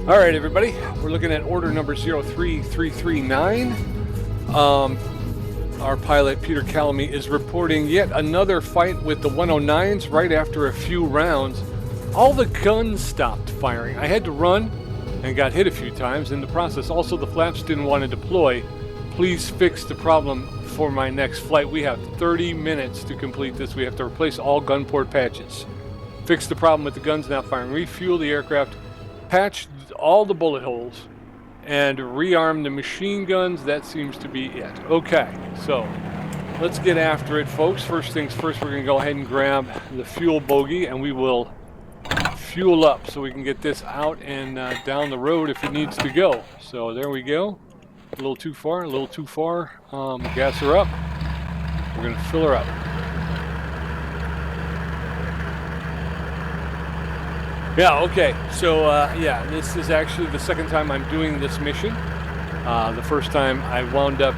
All right, everybody, we're looking at order number 03339. Our pilot, Peter Calamy, is reporting yet another fight with the 109s right after a few rounds. All the guns stopped firing. I had to run and got hit a few times in the process. Also, the flaps didn't want to deploy. Please fix the problem for my next flight. We have 30 minutes to complete this. We have to replace all gun port patches. Fix the problem with the guns not firing. Refuel the aircraft. Patch all the bullet holes and rearm the machine guns. That seems to be it. Okay, so let's get after it, folks. First things first, we're going to go ahead and grab the fuel bogey and we will fuel up so we can get this out and down the road if it needs to go. So there we go. A little too far, a little too far. Gas her up. We're going to fill her up. Yeah, okay, so yeah, this is actually the second time I'm doing this mission. The first time I wound up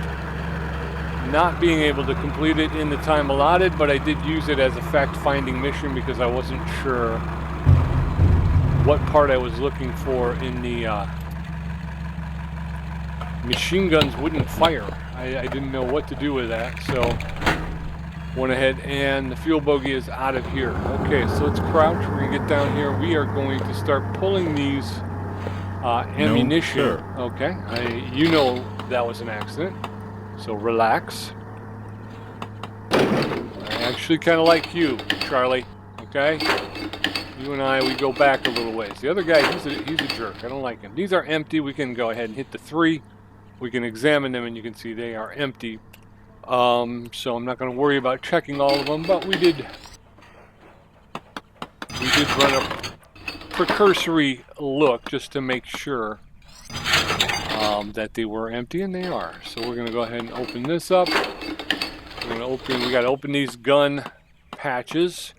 not being able to complete it in the time allotted, but I did use it as a fact-finding mission because I wasn't sure what part I was looking for in the machine guns wouldn't fire. I didn't know what to do with that, so went ahead and the fuel bogey is out of here. Okay, so let's crouch. We're gonna get down here. We are going to start pulling these ammunition. No, sir. Okay, you know that was an accident, so relax. I actually kind of like you, Charlie. Okay, you and I, we go back a little ways. The other guy, he's a jerk. I don't like him. These are empty. We can go ahead and hit the 3. We can examine them, and you can see they are empty. So I'm not going to worry about checking all of them, but we did run a precursory look just to make sure that they were empty, and they are. So we're going to go ahead and open this up. We got to open these gun patches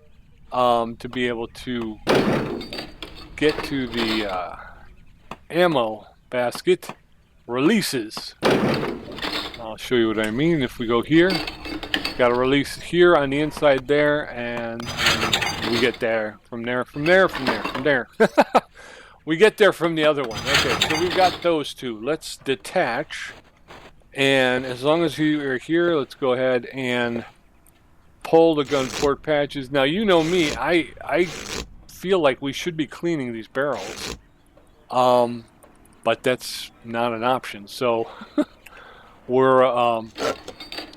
to be able to get to the ammo basket releases. I'll show you what I mean. If we go here, got a release here on the inside there, and we get there from there. We get there from the other one. Okay, so we've got those two. Let's detach, and as long as we are here, let's go ahead and pull the gun port patches. Now, you know me, I feel like we should be cleaning these barrels, but that's not an option. So we're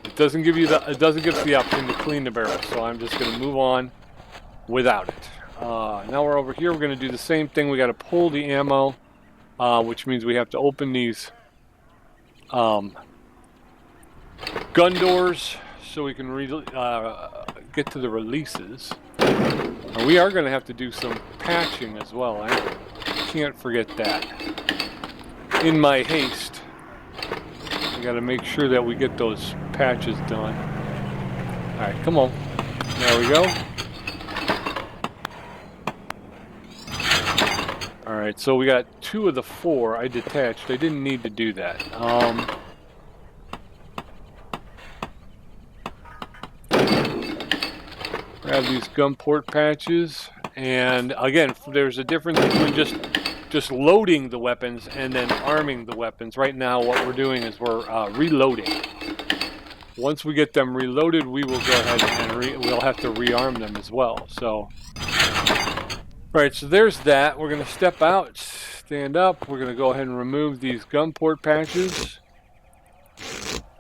it doesn't give us the option to clean the barrel, so I'm just going to move on without it. Now we're over here. We're going to do the same thing. We got to pull the ammo, which means we have to open these gun doors so we can get to the releases. And we are going to have to do some patching as well. I can't forget that. In my haste, we got to make sure that we get those patches done. All right, come on. There we go. All right, so we got 2 of the 4 I detached. I didn't need to do that. Grab these gun port patches, and again, there's a difference between just loading the weapons and then arming the weapons. Right now, what we're doing is we're reloading. Once we get them reloaded, we will go ahead and we'll have to rearm them as well. So, right, so there's that. We're going to step out, stand up. We're going to go ahead and remove these gun port patches.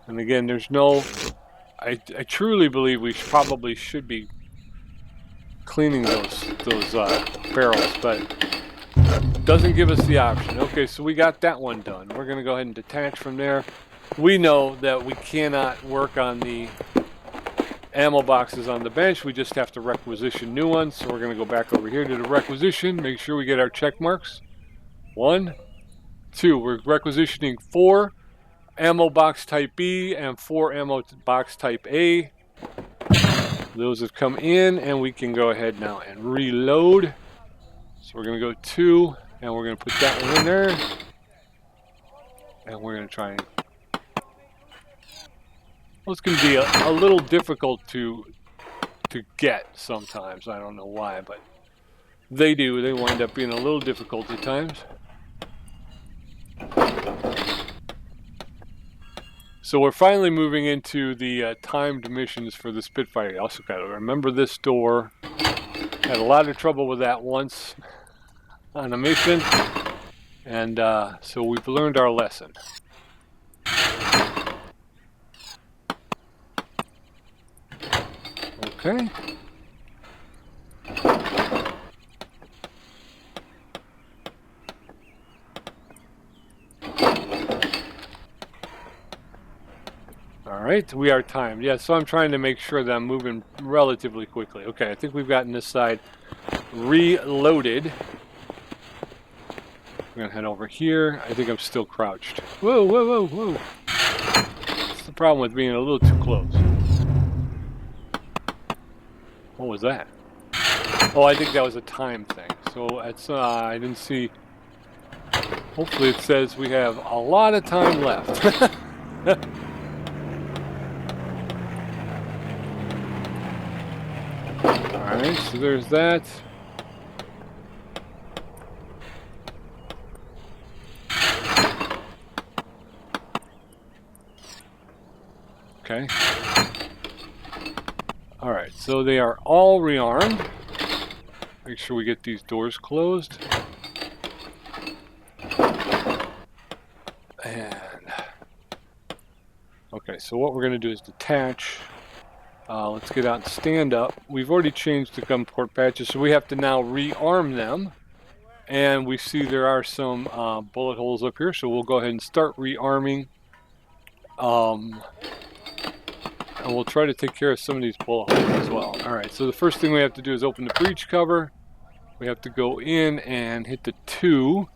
And again, there's no. I truly believe we probably should be cleaning those barrels, but doesn't give us the option. Okay, so we got that one done. We're going to go ahead and detach from there. We know that we cannot work on the ammo boxes on the bench. We just have to requisition new ones. So we're going to go back over here to the requisition, make sure we get our check marks. 1, 2. We're requisitioning 4 ammo box type B and 4 ammo box type A. Those have come in, and we can go ahead now and reload. So we're going to go 2, and we're going to put that one in there. And we're going to try and... Well, it's going to be a little difficult to get sometimes. I don't know why, but they do. They wind up being a little difficult at times. So we're finally moving into the timed missions for the Spitfire. You also got to remember this door. Had a lot of trouble with that once on a mission, and so we've learned our lesson. Okay. Alright, we are timed. Yeah, so I'm trying to make sure that I'm moving relatively quickly. Okay, I think we've gotten this side reloaded. We're going to head over here. I think I'm still crouched. Whoa, whoa, whoa, whoa. That's the problem with being a little too close. What was that? Oh, I think that was a time thing. So it's, I didn't see. Hopefully it says we have a lot of time left. Alright, so there's that. Okay. Alright, so they are all rearmed. Make sure we get these doors closed. And okay, so what we're going to do is detach. Let's get out and stand up. We've already changed the gun port patches, so we have to now rearm them. And we see there are some bullet holes up here, so we'll go ahead and start rearming. And we'll try to take care of some of these bullet holes as well. Alright, so the first thing we have to do is open the breech cover. We have to go in and hit the 2.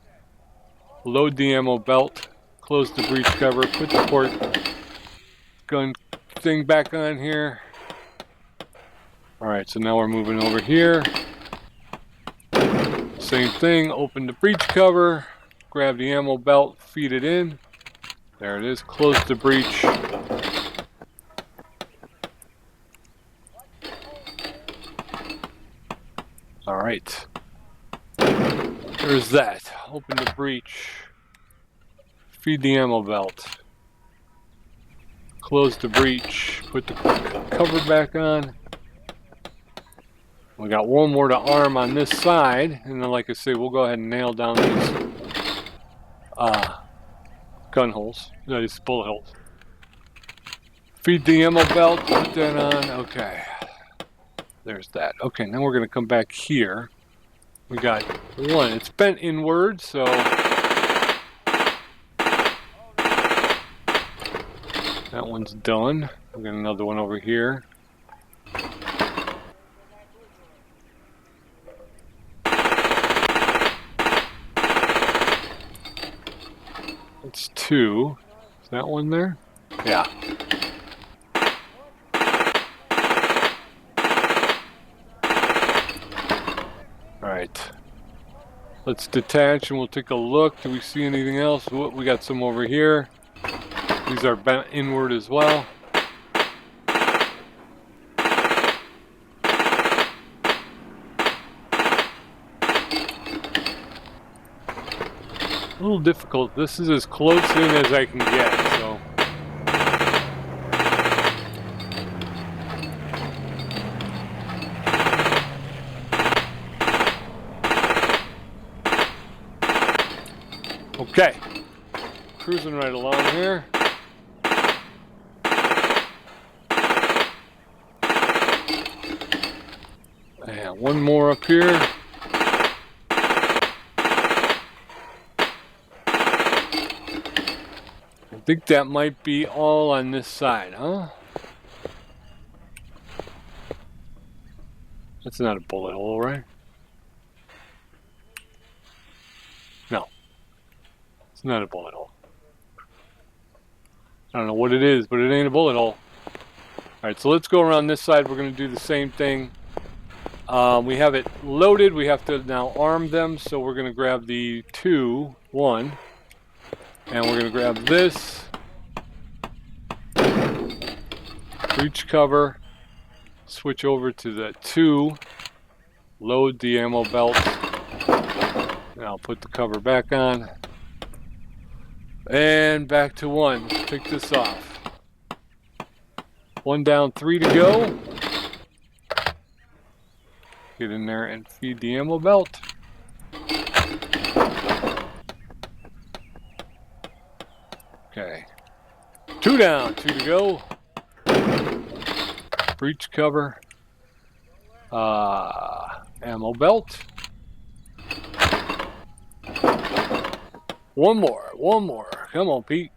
Load the ammo belt. Close the breech cover. Put the port gun thing back on here. Alright, so now we're moving over here. Same thing, open the breech cover, grab the ammo belt, feed it in. There it is, close the breech. Alright. There's that. Open the breech. Feed the ammo belt. Close the breech. Put the cover back on. We got one more to arm on this side, and then like I say, we'll go ahead and nail down these gun holes, these bullet holes. Feed the ammo belt, put that on, okay. There's that. Okay, now we're gonna come back here. We got one, it's bent inward, so. That one's done. We got another one over here. It's 2. Is that one there? Yeah. Alright. Let's detach and we'll take a look. Do we see anything else? We got some over here. These are bent inward as well. A little difficult. This is as close in as I can get, so. Okay. Cruising right along here. And one more up here. I think that might be all on this side, huh? That's not a bullet hole, right? No. It's not a bullet hole. I don't know what it is, but it ain't a bullet hole. Alright, so let's go around this side. We're going to do the same thing. We have it loaded. We have to now arm them. So we're going to grab the 1. And we're going to grab this. Breech cover. Switch over to the 2. Load the ammo belt. Now put the cover back on. And back to 1. Let's take this off. 1 down, 3 to go. Get in there and feed the ammo belt. Okay. 2 down, 2 to go. Breach cover. Ammo belt. 1 more, 1 more. Come on, Pete.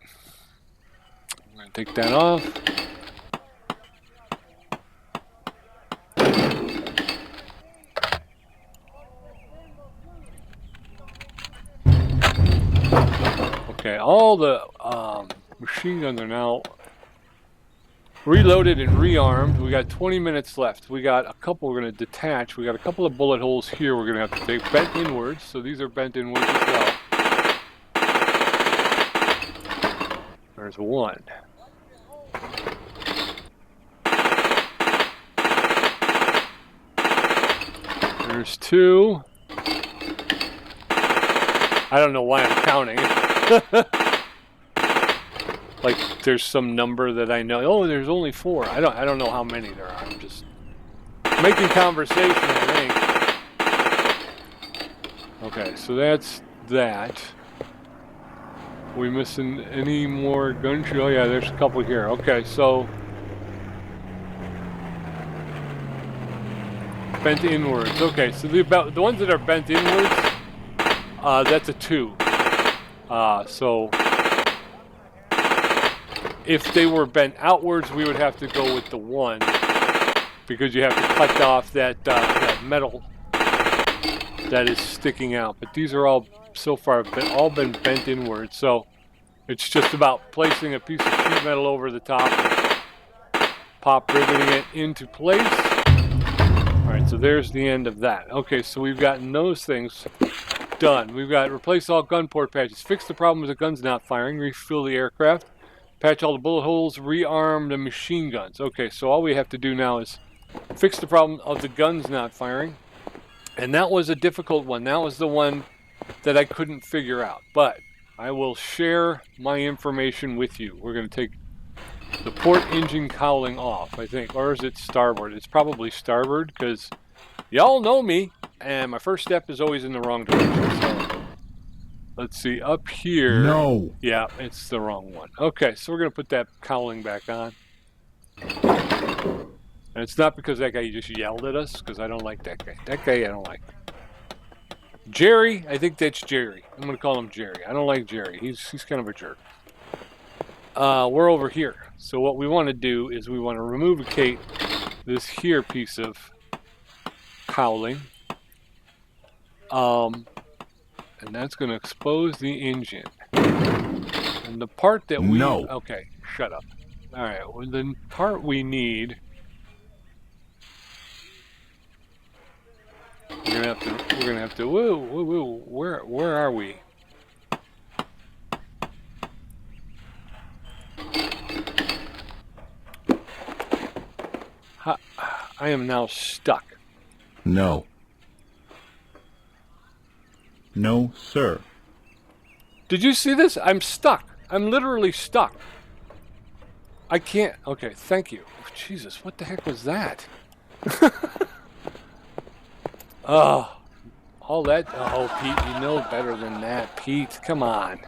I'm gonna take that off. Okay, all the machine guns are now reloaded and rearmed. We got 20 minutes left. We got a couple we're going to detach. We got a couple of bullet holes here we're going to have to take bent inwards. So these are bent inwards as well. There's 1. There's 2. I don't know why I'm counting. Like there's some number that I know. Oh, there's only 4. I don't know how many there are. I'm just making conversation, I think. Okay, so that's that. We missing any more gun show? Oh yeah, there's a couple here. Okay, so bent inwards. Okay, so the ones that are bent inwards, that's a 2. So if they were bent outwards, we would have to go with the 1 because you have to cut off that that metal that is sticking out. But these are all so far all been bent inwards, so it's just about placing a piece of sheet metal over the top, and pop riveting it into place. All right, so there's the end of that. Okay, so we've gotten those things done. We've got replace all gun port patches, fix the problem with the guns not firing, refuel the aircraft, patch all the bullet holes, rearm the machine guns. Okay, so all we have to do now is fix the problem of the guns not firing. And that was a difficult one. That was the one that I couldn't figure out. But I will share my information with you. We're going to take the port engine cowling off, I think. Or is it starboard? It's probably starboard because y'all know me. And my first step is always in the wrong direction. So let's see, up here. No. Yeah, it's the wrong one. Okay, so we're going to put that cowling back on. And it's not because that guy just yelled at us, because I don't like that guy. That guy I don't like. Jerry, I think that's Jerry. I'm going to call him Jerry. I don't like Jerry. He's kind of a jerk. We're over here. So what we want to do is we want to remove this here piece of cowling. And that's going to expose the engine. And the part that we... No. Okay, shut up. All right, well, the part we need... We're gonna have to. Whoa! Where are we? I am now stuck. No. No, sir. Did you see this? I'm stuck. I'm literally stuck. I can't. Okay, thank you. Jesus, what the heck was that? Oh, all that. Oh, Pete, you know better than that. Pete, come on.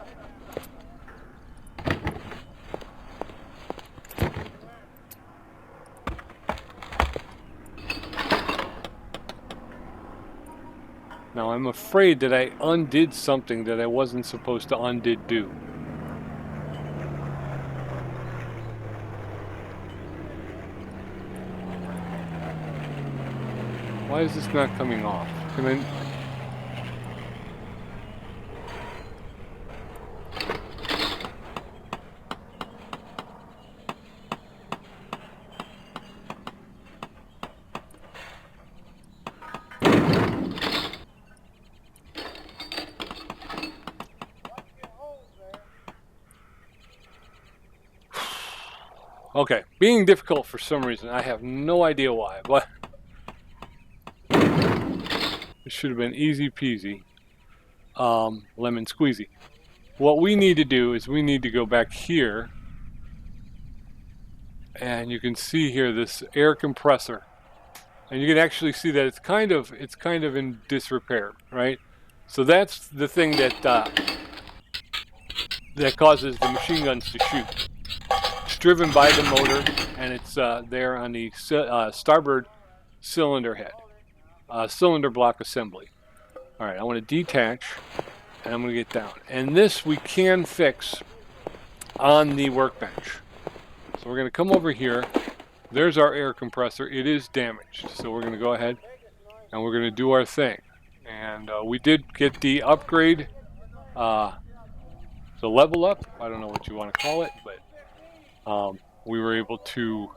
Now, I'm afraid that I undid something that I wasn't supposed to do. Why is this not coming off? Can I... Okay, being difficult for some reason. I have no idea why, but... It should have been easy peasy, lemon squeezy. what we need to do is we need to go back here, and you can see here this air compressor, and you can actually see that it's kind of in disrepair, right? So that's the thing that that causes the machine guns to shoot. It's driven by the motor, and it's there on the starboard cylinder head, cylinder block assembly. All right, I want to detach, and I'm going to get down. And this we can fix on the workbench. So we're going to come over here. There's our air compressor. It is damaged, so we're going to go ahead and we're going to do our thing. And we did get the upgrade, the level up. I don't know what you want to call it, but we were able to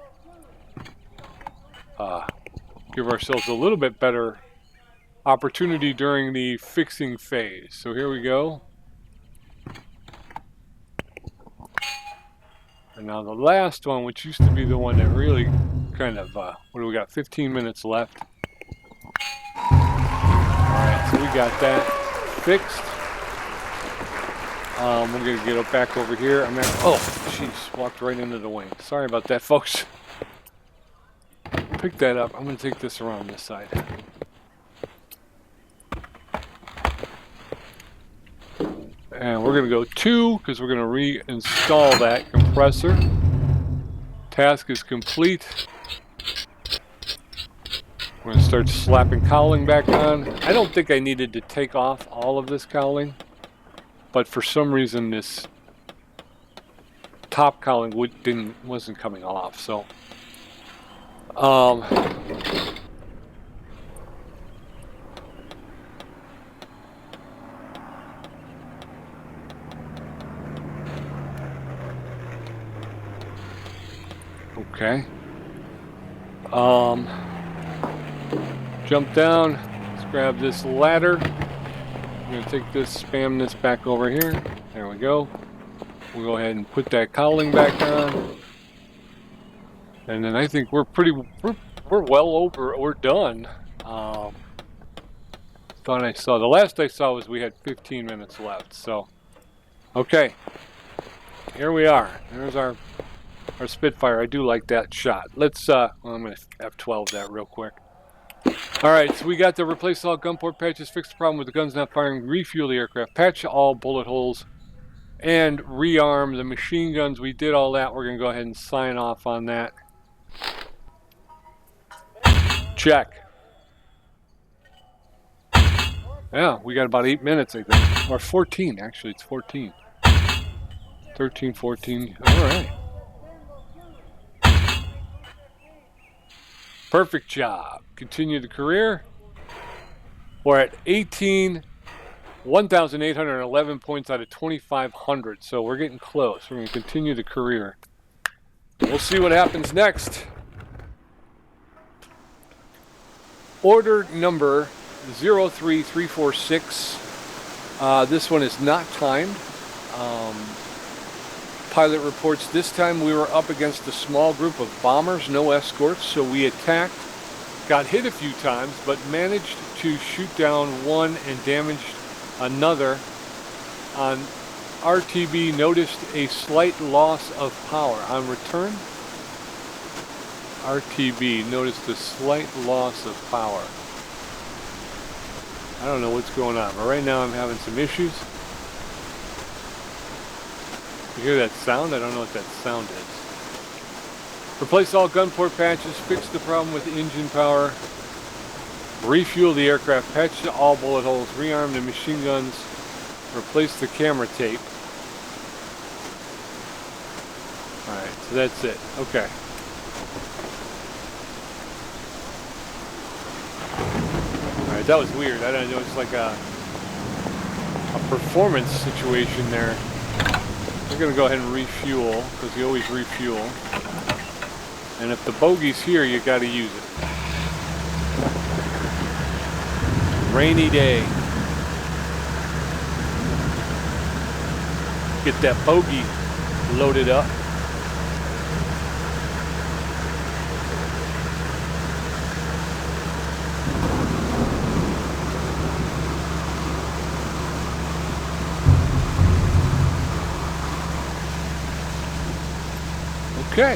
give ourselves a little bit better opportunity during the fixing phase. So here we go. And now the last one, which used to be the one that really kind of, what do we got, 15 minutes left. Alright, so we got that fixed. We're going to get it back over here. Oh, jeez, walked right into the wing. Sorry about that, folks. Pick that up. I'm going to take this around this side. And we're going to go 2 because we're going to reinstall that compressor. Task is complete. We're going to start slapping cowling back on. I don't think I needed to take off all of this cowling, but for some reason this top cowling wasn't coming off. So, okay. Jump down. Let's grab this ladder. I'm going to take this, spam this back over here. There we go. We'll go ahead and put that cowling back on. And then I think we're well over, we're done. Thought I saw, the last I saw was we had 15 minutes left. So, okay. Here we are. There's our Spitfire. I do like that shot. Let's, well, I'm going to F12 that real quick. Alright, so we got to replace all gun port patches, fix the problem with the guns not firing, refuel the aircraft, patch all bullet holes, and rearm the machine guns. We did all that. We're going to go ahead and sign off on that. Check. Yeah, we got about 8 minutes, I think. Or 14, actually. It's 14. 13, 14. Alright. Perfect job. Continue the career. We're at 1,811 points out of 2,500. So we're getting close. We're going to continue the career. We'll see what happens next. Order number 03346. This one is not timed. Pilot reports this time we were up against a small group of bombers, no escorts, so we attacked, got hit a few times, but managed to shoot down one and damaged another. On RTB, noticed a slight loss of power. On return, RTB noticed a slight loss of power. I don't know what's going on, but right now I'm having some issues. You hear that sound? I don't know what that sound is. Replace all gun port patches, fix the problem with engine power, refuel the aircraft, patch all bullet holes, rearm the machine guns, replace the camera tape. Alright, so that's it. Okay. Alright, that was weird. I don't know, it's like a performance situation there. We're going to go ahead and refuel, because you always refuel. And if the bogey's here, you got to use it. Rainy day. Get that bogey loaded up. Okay.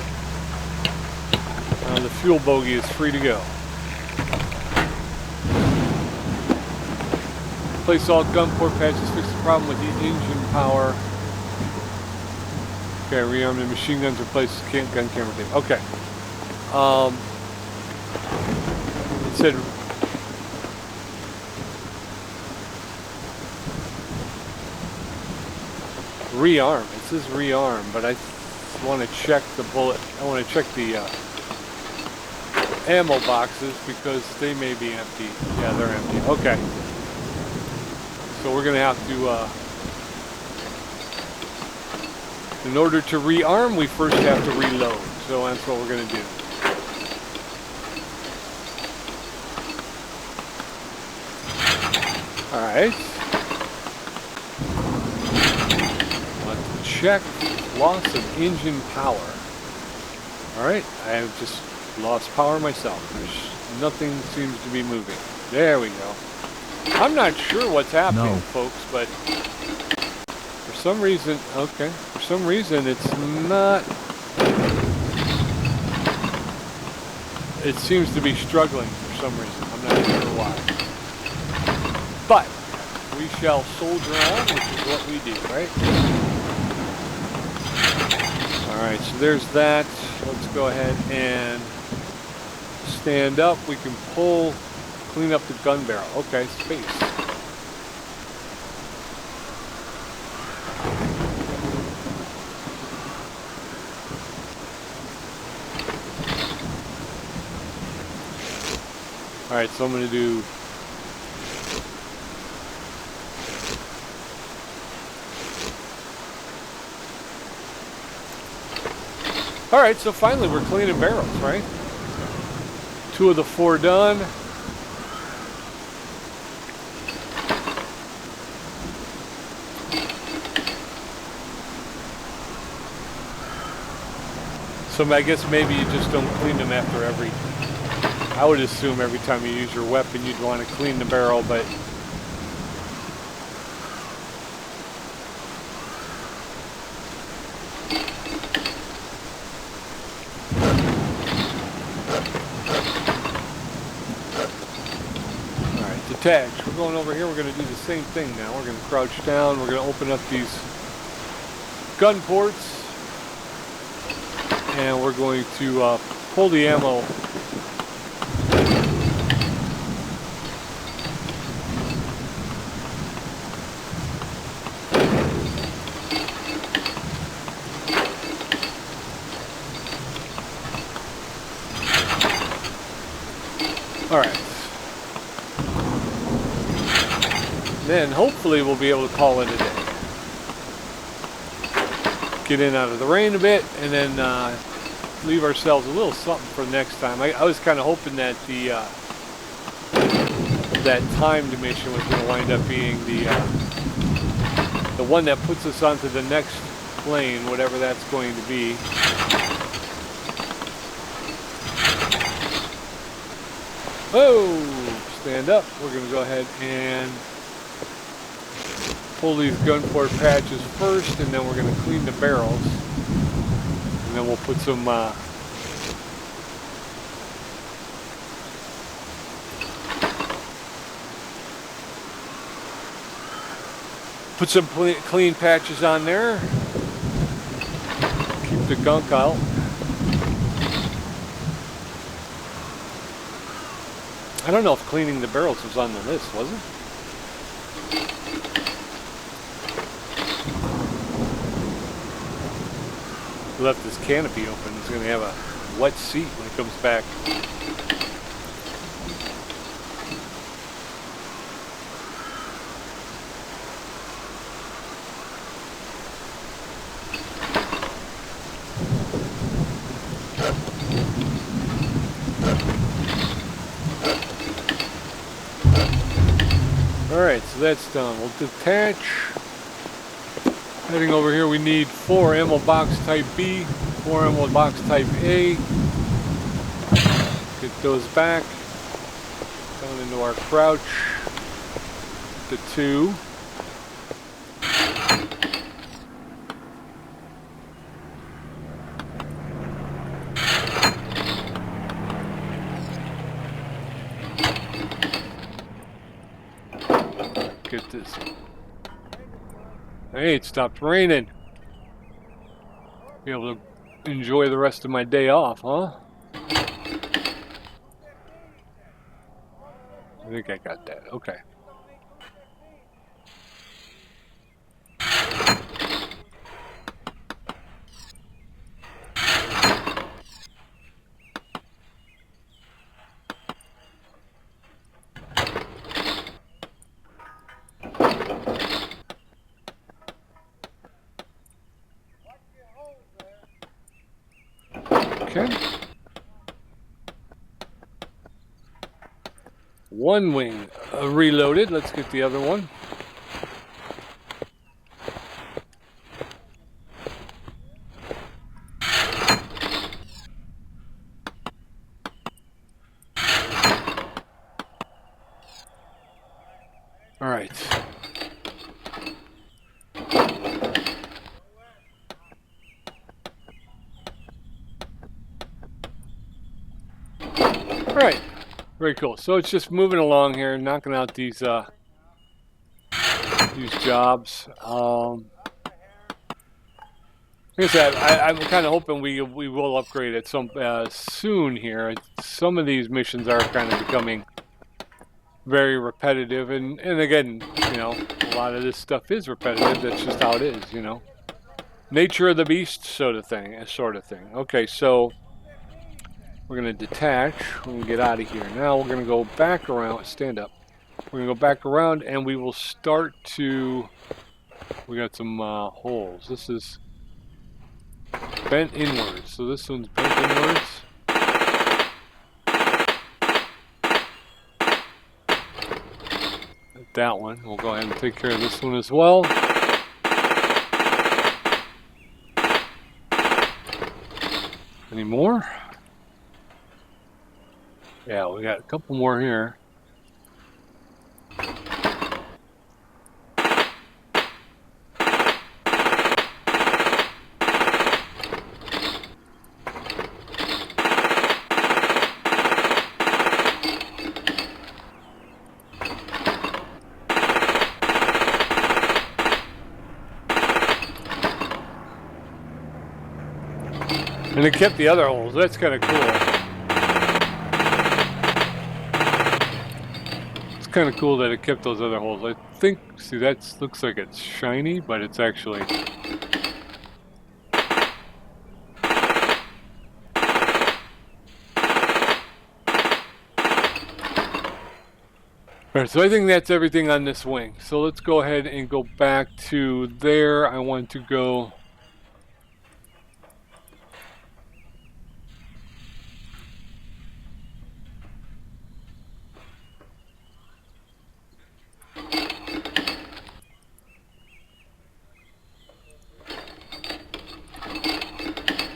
Now the fuel bogey is free to go. Replace all gun port patches, fix the problem with the engine power. Okay, rearm the machine guns, replace gun camera tape. Okay. It said rearm. It says rearm, but I want to check the bullet. I want to check the ammo boxes because they may be empty. Yeah, they're empty. Okay. So we're going to have to, in order to rearm, we first have to reload. So that's what we're going to do. Alright. Let's check loss of engine power. Alright, I have just lost power myself. There's nothing seems to be moving. There we go. I'm not sure what's happening, folks, but for some reason, okay, for some reason it's not, it seems to be struggling for some reason. I'm not sure why. But we shall soldier on, which is what we do, right? Alright, so there's that. Let's go ahead and stand up. We can pull, clean up the gun barrel. Okay, space. Alright, so I'm going to do alright, so finally we're cleaning barrels, right? 2 of the 4 done. So I guess maybe you just don't clean them after every, I would assume every time you use your weapon you'd want to clean the barrel, but alright, detach. We're going over here, we're going to do the same thing now. We're going to crouch down, we're going to open up these gun ports. And we're going to pull the ammo. All right. Then hopefully we'll be able to call it a day. Get in out of the rain a bit, and then leave ourselves a little something for next time. I was kind of hoping that the that timed mission was going to wind up being the one that puts us onto the next plane, whatever that's going to be. Oh, stand up. We're going to go ahead and pull these gun port patches first, and then we're going to clean the barrels, and then we'll put some clean patches on there. Keep the gunk out. I don't know if cleaning the barrels was on the list, was it? Left this canopy open. It's going to have a wet seat when it comes back. Alright, so that's done. We'll detach. Heading over here, we need 4 ammo box type B, 4 ammo box type A. Get those back. Down into our crouch. The 2. this. Hey, it stopped raining. Be able to enjoy the rest of my day off, huh? I think I got that. Okay. Okay. One wing reloaded. Let's get the other one. All right. All right. Very cool. So it's just moving along here, knocking out these jobs. Like I said, I'm kind of hoping we will upgrade it some soon here. Some of these missions are kind of becoming very repetitive, and again, you know, a lot of this stuff is repetitive. That's just how it is, you know. Nature of the beast, sort of thing. Okay, so we're gonna detach. We're gonna get out of here. Now we're gonna go back around. Stand up. We're gonna go back around, and we will start to. We got some holes. This is bent inwards. So this one's bent inwards. That one. We'll go ahead and take care of this one as well. Any more? Yeah, we got a couple more here. And it kept the other holes. That's kind of cool. It's kind of cool that it kept those other holes. I think, see, that looks like it's shiny, but it's actually... Alright, so I think that's everything on this wing. So let's go ahead and go back to there. I want to go...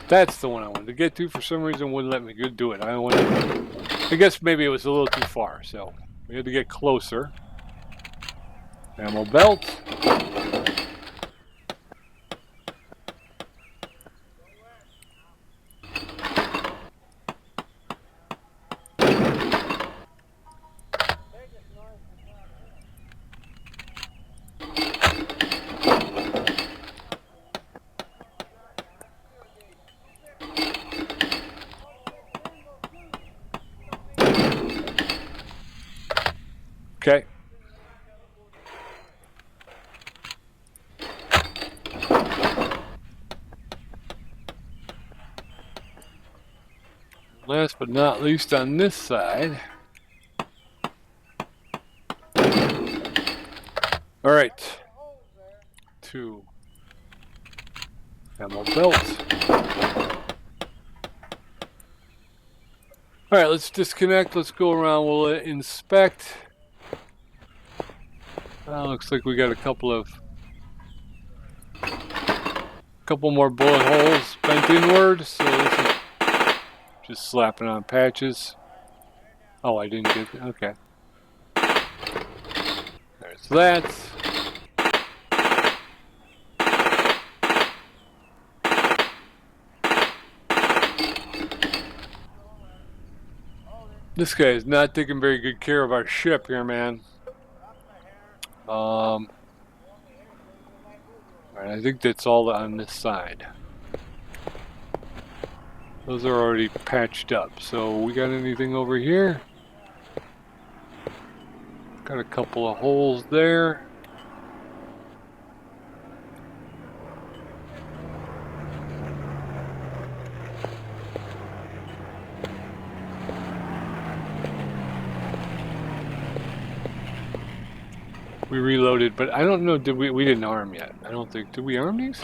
That's the one I wanted to get to. For some reason, wouldn't let me do it. I guess maybe it was a little too far, so we had to get closer. Ammo belt. Okay. Last but not least on this side. All right. 2. Ammo belt. All right, let's disconnect. Let's go around. We'll inspect. Looks like we got a couple more bullet holes bent inward. So this is just slapping on patches. Oh, I didn't get it. Okay. There's that. This guy is not taking very good care of our ship here, man. All right, I think that's all on this side. Those are already patched up. So we got anything over here? Got a couple of holes there. We reloaded, but I don't know, we didn't arm yet. I don't think, did we arm these?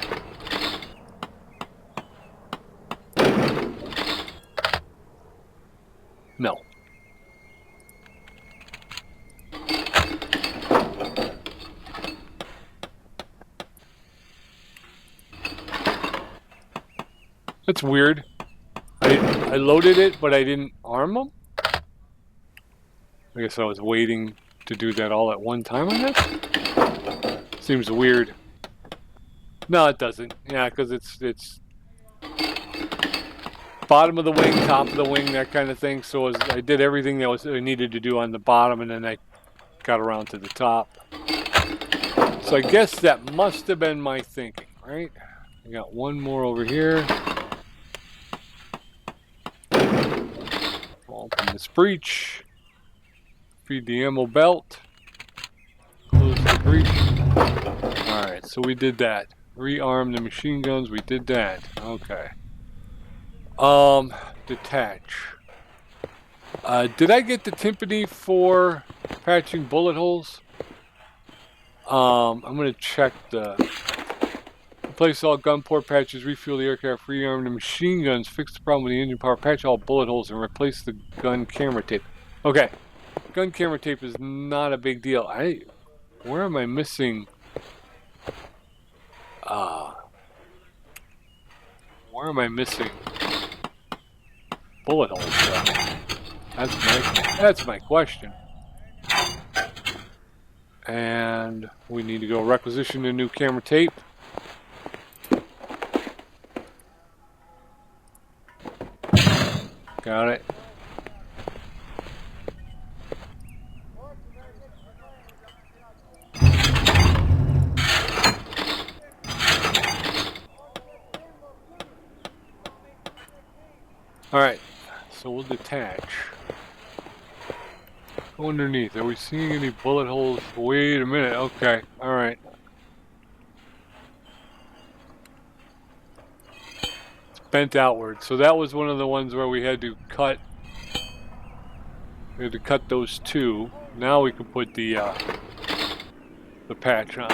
No. That's weird. I loaded it, but I didn't arm them? I guess I was waiting to do that all at one time, I guess? Seems weird. No, it doesn't. Yeah, because it's bottom of the wing, top of the wing, that kind of thing. So I did everything that I needed to do on the bottom, and then I got around to the top. So I guess that must have been my thinking, right? I got one more over here. Open this breech. Feed the ammo belt. Close the breech. Alright, so we did that. Rearm the machine guns, we did that. Okay. Detach. Did I get the timpani for patching bullet holes? I'm gonna check the... Replace all gun port patches, refuel the aircraft, rearm the machine guns, fix the problem with the engine power, patch all bullet holes, and replace the gun camera tape. Okay. Gun camera tape is not a big deal. Where am I missing? Where am I missing bullet holes? That's my question. And we need to go requisition a new camera tape. Got it. Alright, so we'll detach. Go underneath. Are we seeing any bullet holes? Wait a minute. Okay, alright. It's bent outward. So that was one of the ones where we had to cut. We had to cut those two. Now we can put the patch on.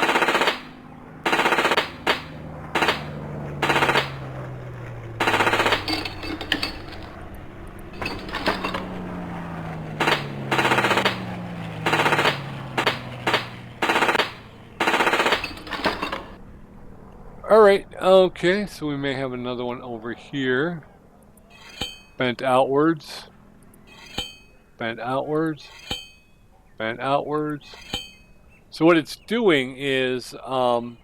Alright, okay, so we may have another one over here. Bent outwards. Bent outwards. Bent outwards. So what it's doing is, try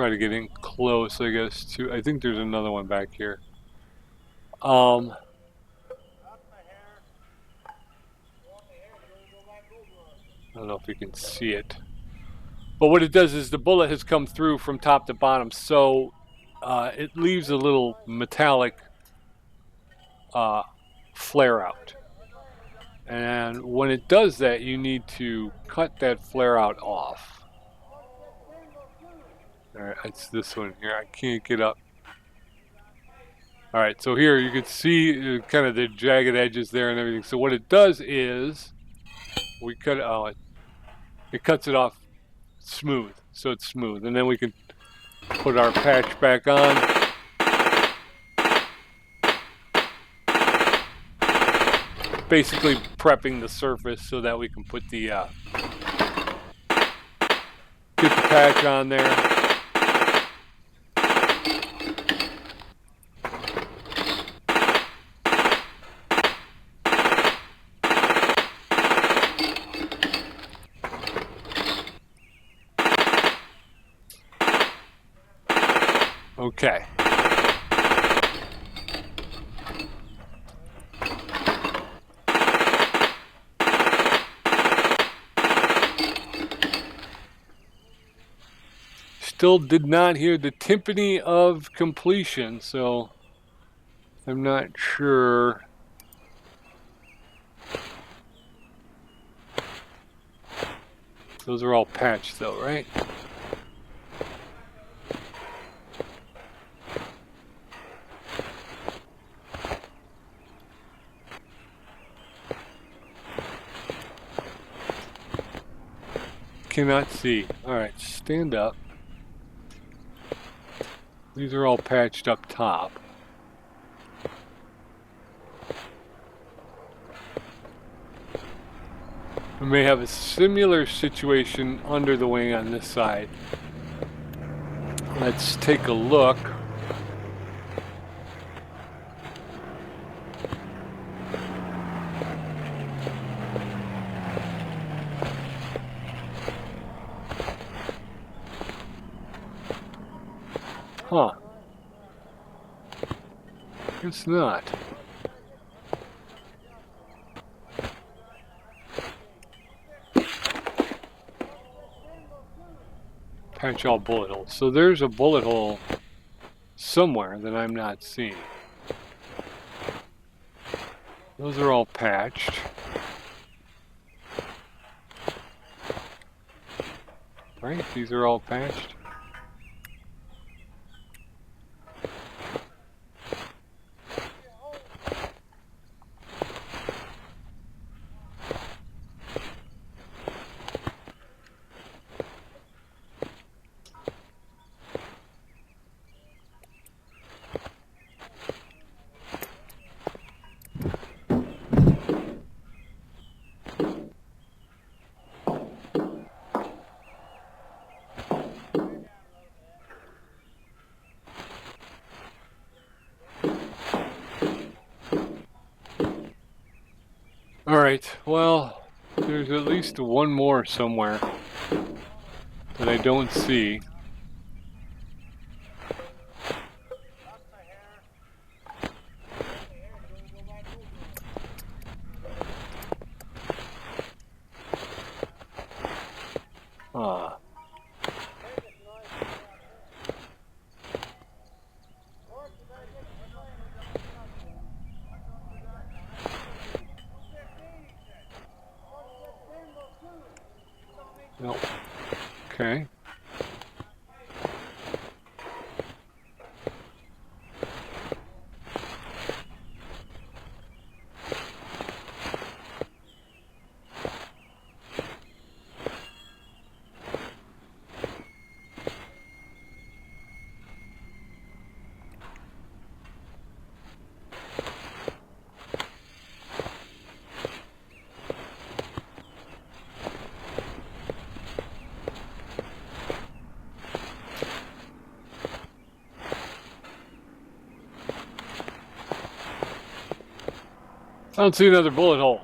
to get in close, I guess, to, I think there's another one back here. I don't know if you can see it. But what it does is the bullet has come through from top to bottom, so it leaves a little metallic flare out. And when it does that, you need to cut that flare out off. Alright, it's this one here. I can't get up. Alright, so here you can see kind of the jagged edges there and everything. So what it does is we cut it, it cuts it off smooth, so it's smooth, and then we can put our patch back on. Basically prepping the surface so that we can put the get the patch on there. Okay. still did not hear the timpani of completion, so I'm not sure. Those are all patched though, right? Cannot see. Alright, stand up. These are all patched up top. We may have a similar situation under the wing on this side. Let's take a look. Huh. Guess not. Patch all bullet holes. So there's a bullet hole somewhere that I'm not seeing. Those are all patched. Right? These are all patched. Alright, well, there's at least one more somewhere that I don't see. Ah. Nope. Okay. I don't see another bullet hole.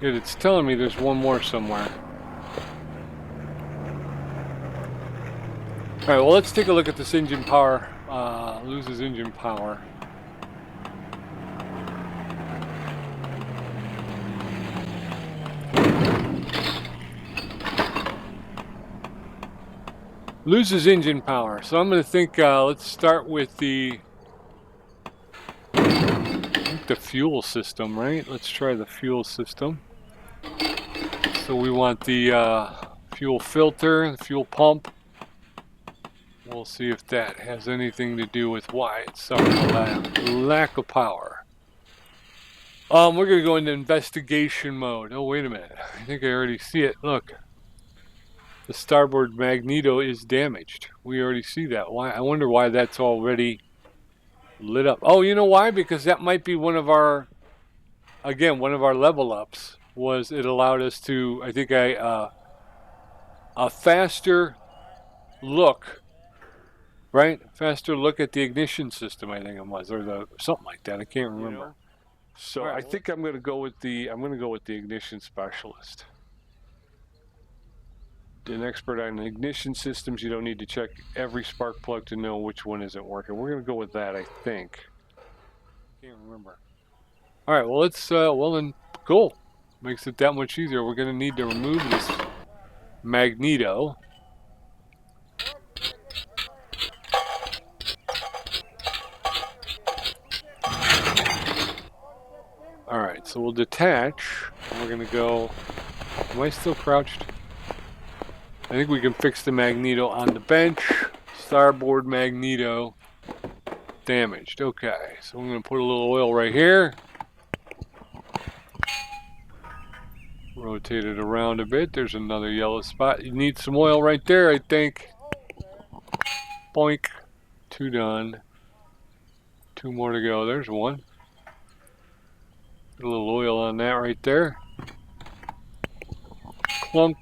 Yet it's telling me there's one more somewhere. Alright, well, let's take a look at this engine power. Loses engine power. Loses engine power. So I'm going to think, let's start with the fuel system, right? Let's try the fuel system. So we want the fuel filter, the fuel pump. We'll see if that has anything to do with why it's suffering a lack of power. We're going to go into investigation mode. Oh, wait a minute. I think I already see it. Look. The starboard magneto is damaged. We already see that. Why? I wonder why that's already lit up. Oh, you know why? Because that might be one of our, again, one of our level ups. Was it allowed us to, I think a faster look, right? Faster look at the ignition system, I think it was, or something like that. I can't remember. You know? So right, I think I'm going to go with the ignition specialist. An expert on ignition systems. You don't need to check every spark plug to know which one isn't working. We're going to go with that, I think. Can't remember. All right, well, let's, well then, cool. Makes it that much easier. We're going to need to remove this Magneto. Alright, so we'll detach. We're going to go... Am I still crouched? I think we can fix the Magneto on the bench. Starboard Magneto. Damaged. Okay, so I'm going to put a little oil right here. Rotate it around a bit. There's another yellow spot. You need some oil right there, I think. Boink. 2 done. 2 more to go. There's 1. Put a little oil on that right there. Clunk.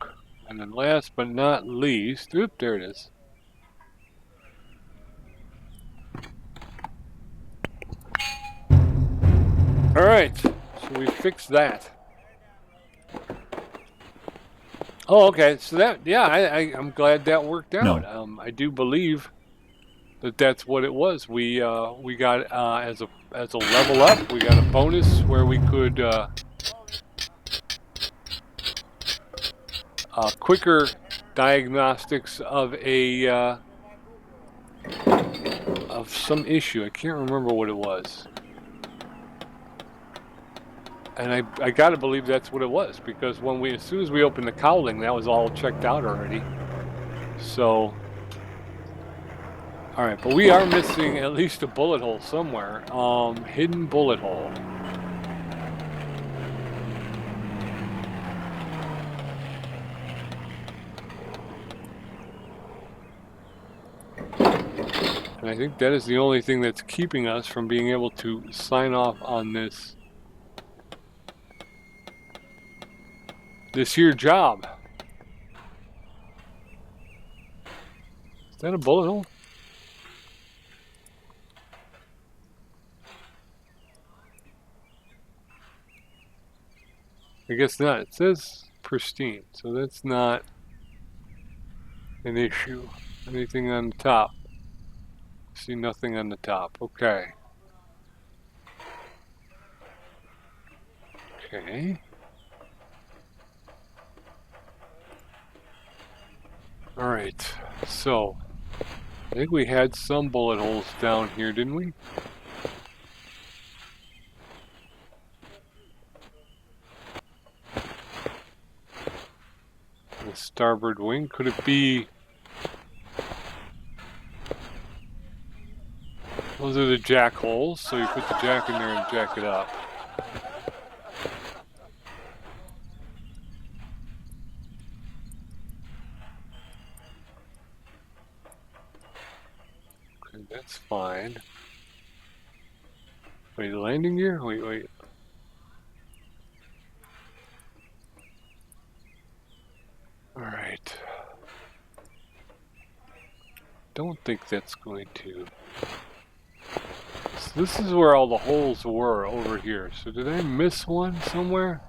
And then last but not least, oop, there it is. Alright, so we fixed that. Oh, okay, so that, yeah, I'm glad that worked out. No. I do believe that's what it was. We got, as a level up, we got a bonus where we could, quicker diagnostics of of some issue. I can't remember what it was. And I gotta believe that's what it was, because as soon as we opened the cowling, that was all checked out already. So, all right, but we are missing at least a bullet hole somewhere. Hidden bullet hole. And I think that is the only thing that's keeping us from being able to sign off on this here job. Is that a bullet hole? I guess not. It says pristine, so that's not an issue. Anything on the top? See nothing on the top. Okay. Okay. Alright, so I think we had some bullet holes down here, didn't we? The starboard wing, could it be? Those are the jack holes, so you put the jack in there and jack it up. Okay, that's fine. Wait, landing gear? Wait. Alright. Don't think that's going to... So this is where all the holes were, over here. So did I miss one somewhere?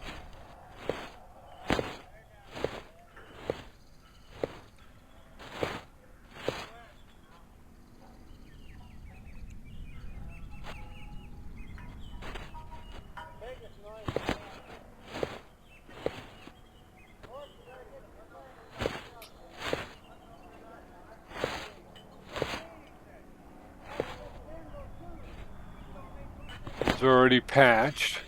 It's already patched.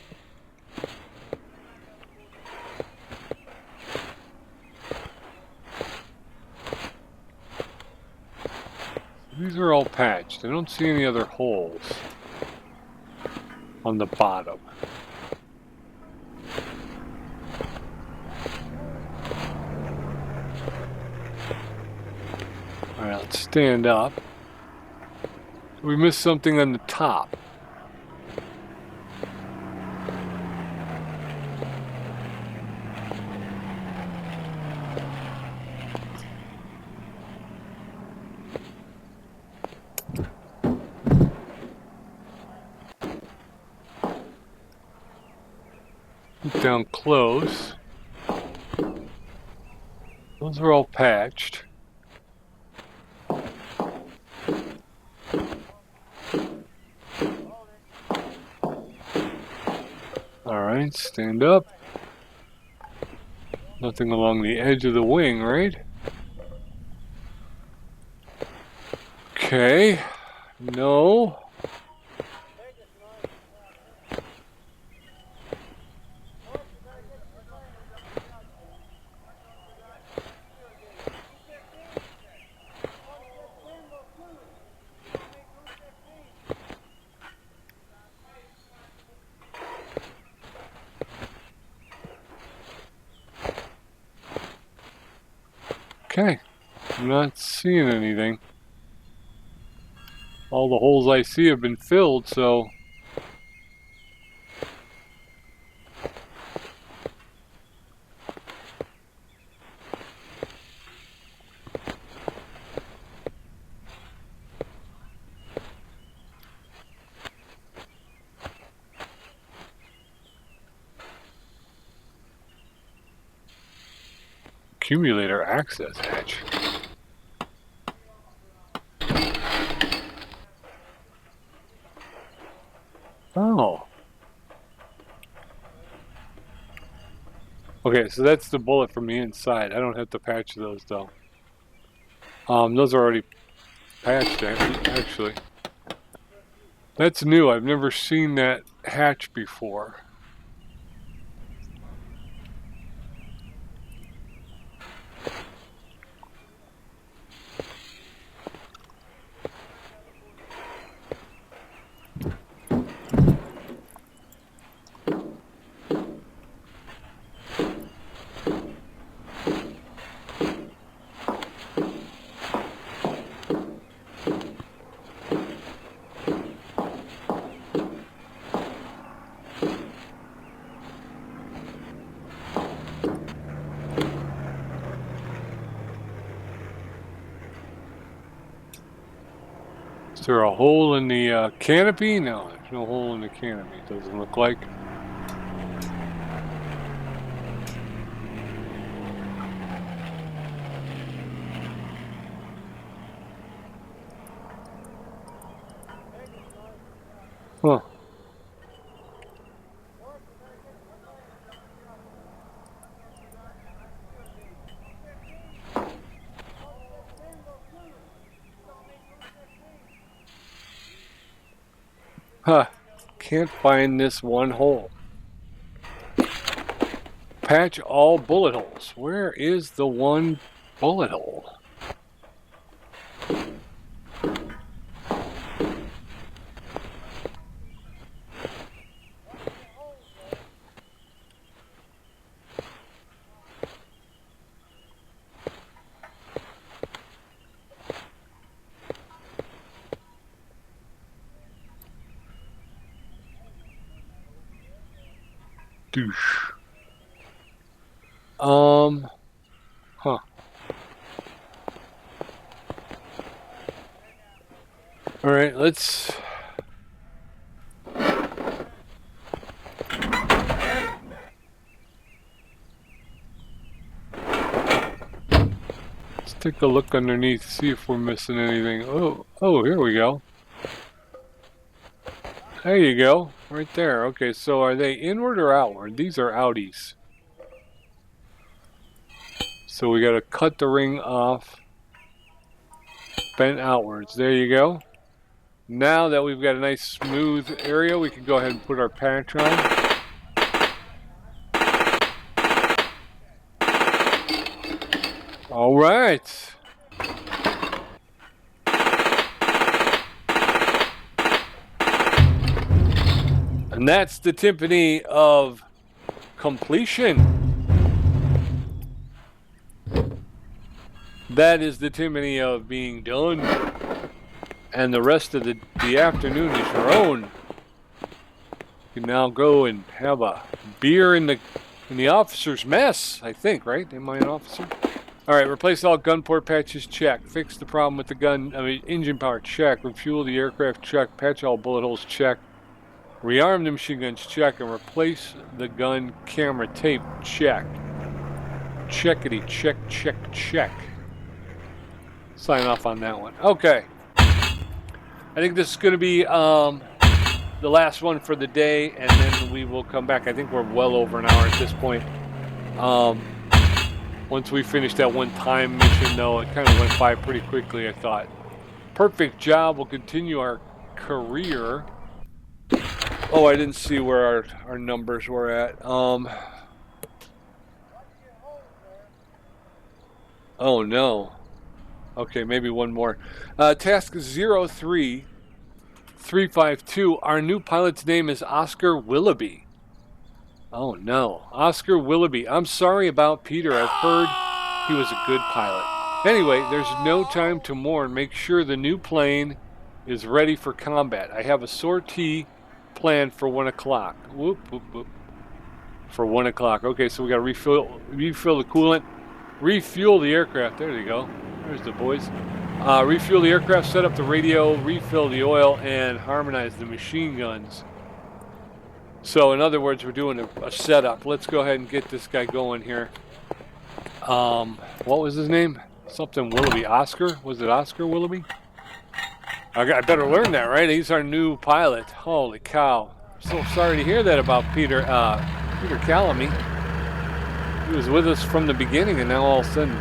These are all patched. I don't see any other holes on the bottom. Alright, let's stand up. We missed something on the top. Get down close. Those are all patched. Alright, stand up. Nothing along the edge of the wing, right? Okay. No. Okay. I'm not seeing anything. All the holes I see have been filled, so... Accumulator access hatch. Oh. Okay, so that's the bullet from the inside. I don't have to patch those though. Those are already patched actually. That's new. I've never seen that hatch before. Is there a hole in the canopy? No, there's no hole in the canopy. It doesn't look like. Huh. Huh. Can't find this one hole. Patch all bullet holes. Where is the one bullet hole? Douche. Huh. All right, let's... Let's take a look underneath, see if we're missing anything. Oh, here we go. There you go, right there. Okay, so are they inward or outward? These are outies. So we got to cut the ring off, bent outwards. There you go. Now that we've got a nice smooth area, we can go ahead and put our patch on. All right. And that's the timpani of completion. That is the timpani of being done. And the rest of the afternoon is your own. You can now go and have a beer in the officer's mess, I think, right? Am I an officer? All right, replace all gun port patches, check. Fix the problem with the engine power, check. Refuel the aircraft, check. Patch all bullet holes, check. Rearm the machine guns, check. And replace the gun camera tape, check. Checkity, check, check, check. Sign off on that one. Okay. I think this is going to be the last one for the day, and then we will come back. I think we're well over an hour at this point. Once we finished that one time mission, though, it kind of went by pretty quickly, I thought. Perfect job. We'll continue our career. Oh, I didn't see where our numbers were at. Oh, no. Okay, maybe one more. Task 03352. Our new pilot's name is Oscar Willoughby. Oh, no. Oscar Willoughby. I'm sorry about Peter. I've heard he was a good pilot. Anyway, there's no time to mourn. Make sure the new plane is ready for combat. I have a sortie planned for 1 o'clock. Whoop, whoop, whoop. For 1 o'clock. Okay, so we got to refill the coolant, refuel the aircraft. There you go. There's the boys. Refuel the aircraft, set up the radio, refill the oil, and harmonize the machine guns. So, in other words, we're doing a setup. Let's go ahead and get this guy going here. What was his name? Something Willoughby. Oscar? Was it Oscar Willoughby? I better learn that, right? He's our new pilot. Holy cow. So sorry to hear that about Peter Calamy. He was with us from the beginning, and now all of a sudden...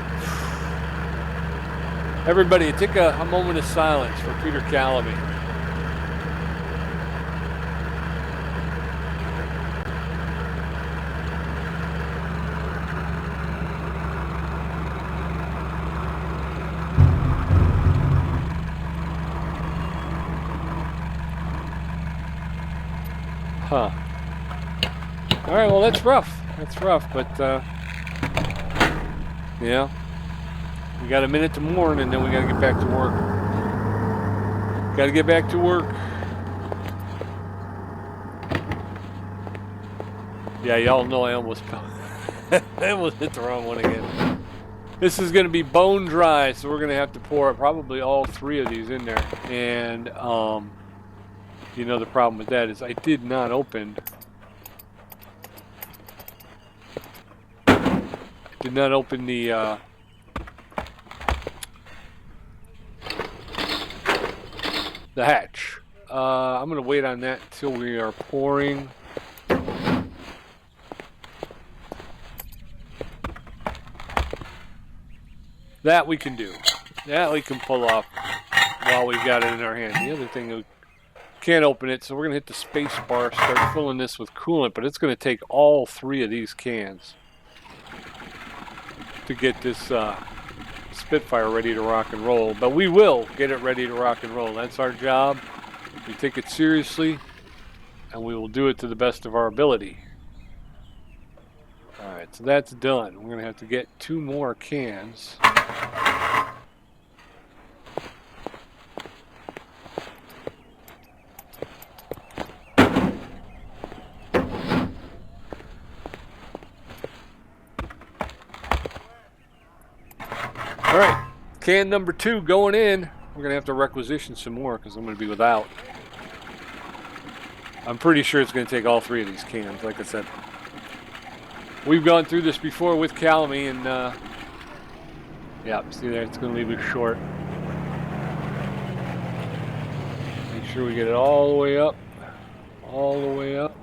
Everybody, take a moment of silence for Peter Calamy. Huh. All right, well, that's rough. That's rough, but, yeah. We got a minute to mourn, and then we got to get back to work. Got to get back to work. Yeah, y'all know I almost hit the wrong one again. This is going to be bone dry, so we're going to have to pour probably all 3 of these in there. And, you know, the problem with that is I did not open... the hatch. I'm going to wait on that till we are pouring. That we can do. That we can pull off while we've got it in our hand. The other thing, we can't open it, so we're going to hit the space bar, start filling this with coolant, but it's going to take all 3 of these cans to get this Spitfire ready to rock and roll. But we will get it ready to rock and roll. That's our job. We take it seriously, and we will do it to the best of our ability. Alright, so that's done. We're going to have to get 2 more cans. Alright, can number 2 going in. We're going to have to requisition some more because I'm going to be without. I'm pretty sure it's going to take all 3 of these cans, like I said. We've gone through this before with Calamy, and yeah, see there, it's going to leave us short. Make sure we get it all the way up. All the way up.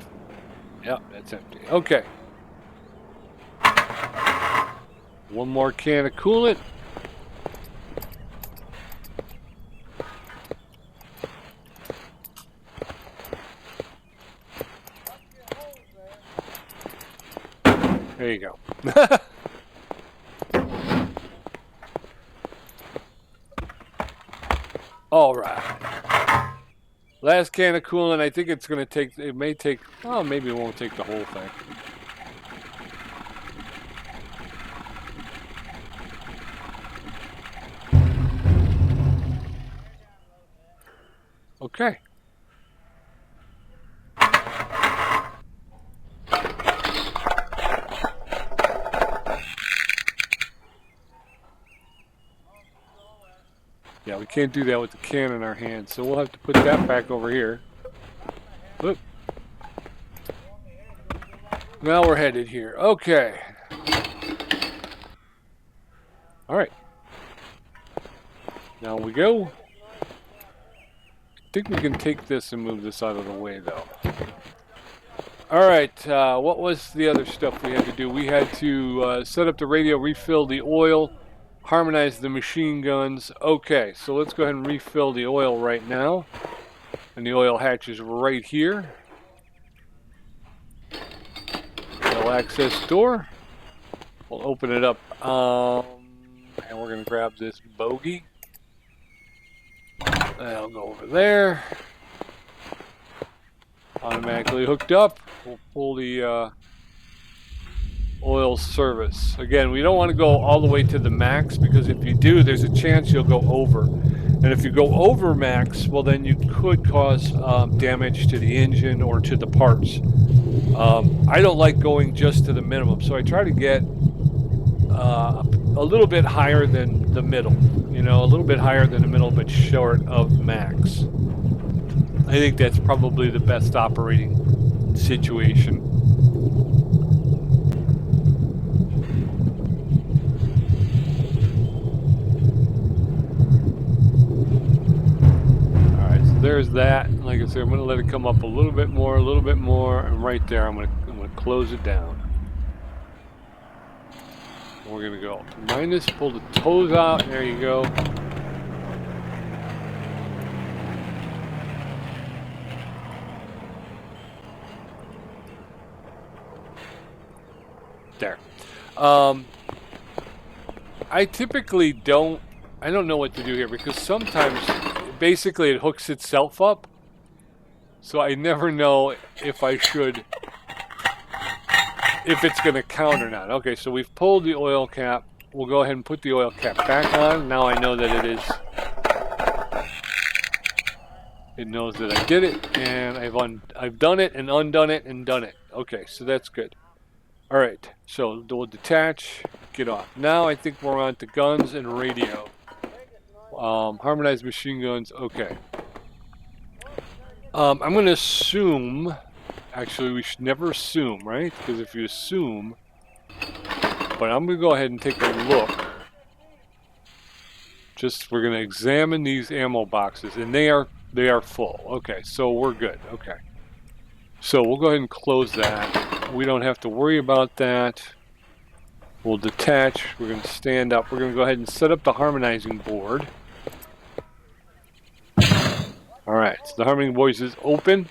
Yep, that's empty. Okay. 1 more can of coolant. There you go. All right. Last can of coolant. I think it's going to take, it may take, oh, maybe it won't take the whole thing. Okay. Yeah, we can't do that with the can in our hand, so we'll have to put that back over here. Oop. Now we're headed here. Okay. All right. Now we go. I think we can take this and move this out of the way, though. All right, what was the other stuff we had to do? We had to set up the radio, refill the oil, harmonize the machine guns. Okay, so let's go ahead and refill the oil right now. And the oil hatch is right here. No access door. We'll open it up. And we're going to grab this bogey. That'll go over there. Automatically hooked up. We'll pull the oil service. Again, we don't want to go all the way to the max, because if you do, there's a chance you'll go over. And if you go over max, well, then you could cause damage to the engine or to the parts. I don't like going just to the minimum, so I try to get a little bit higher than the middle. You know, a little bit higher than the middle, but short of max. I think that's probably the best operating situation. There's that. Like I said, I'm going to let it come up a little bit more, and right there, I'm going to close it down. And we're going to go minus, pull the toes out. There you go. There. I typically don't. I don't know what to do here, because sometimes basically it hooks itself up, so I never know if I should, if it's going to count or not. Okay, so we've pulled the oil cap. We'll go ahead and put the oil cap back on. Now I know that it is, it knows that I did it, and I've done it and undone it and done it. Okay, so that's good. All right, so we'll detach, get off. Now I think we're on to guns and radio. Harmonized machine guns, okay. I'm going to assume, actually we should never assume, right? Because if you assume, but I'm going to go ahead and take a look. We're going to examine these ammo boxes, and they are full. Okay, so we're good, okay. So we'll go ahead and close that. We don't have to worry about that. We'll detach, we're going to stand up. We're going to go ahead and set up the harmonizing board. Alright, so the harmonizing board is open.